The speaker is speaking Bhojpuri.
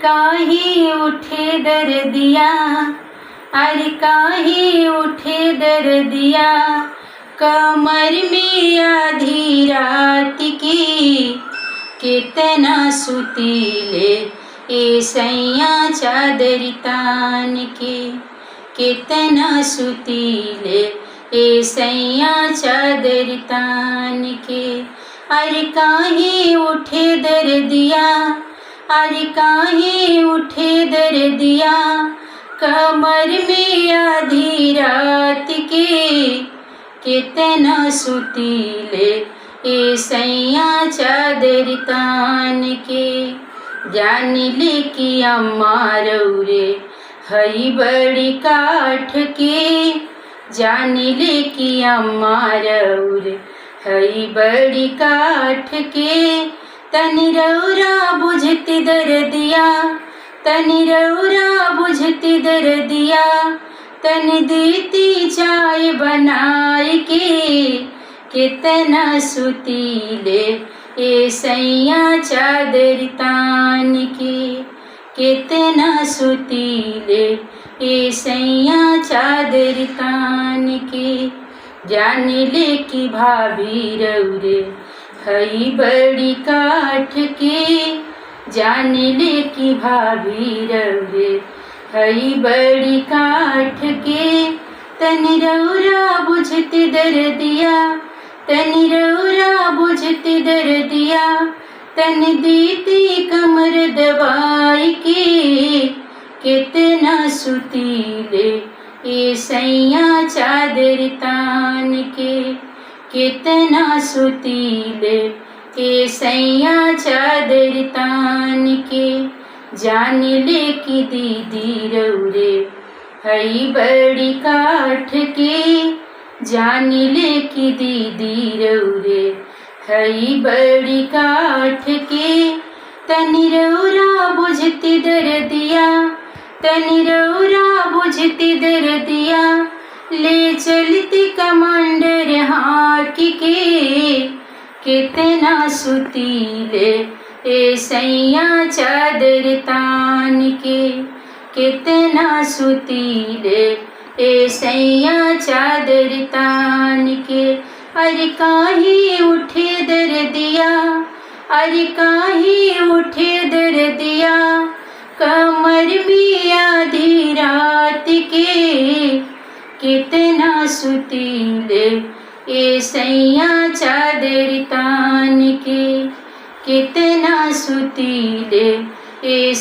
काहे उठे दर्दिया, अरे काहे उठे दर्दिया, कमर में आधी रात की कितना सुतीले ए सैया चादर तान के, कितना सुतीले ए सैया चादर तान के। अरे काहे उठे दर्दिया, अरे काहे उठे दर्दिया, कमर में आधी रात के कितना सुतीले ए सैया चादर तान के। जान ले कि अम्मा रौरे हई बड़ी काठ के, जान ले कि अम्मा रौरे हई बड़ी काठ के। तनि रौरा बुझती दर्दिया, तनि रौरा बुझती दर्दिया, तनि देती चाय बनाए के कितना सुतीले ए सैया चादर तान के, कितना सुतीले ए सैया चादर तान के। जान ले कि भाभी रौरे हई बड़ी काठ के, जान ले कि भाभी रौरे हई बड़ी काठ के। तनि रौरा बुझती दर्दिया, तनि रौरा बुझती दर्दिया, तनि देती कमर दबाई के कितना सुतीले ए सैया चादर तान के, कितना सुतीले ए सैया चादर तान के। जान ले कि दीदी रौरे हई बड़ी काठ के, जान ले कि दीदी रौरे हई बड़ी काठ के। तनि रौरा बुझती दर्दिया, तनि रौरा बुझती दर्दिया, ले चलती कमांडर हाक के कितना सुतीले ए सैया चादर तान के, कितना सुतीले ए सैया चादर तान के। अरे काहे उठे दर्दिया, अरे काहे उठे दर्दिया, कमर में आधी रात के कितना सुतीले ए सैया चादर तान के, कितना सुतीले ए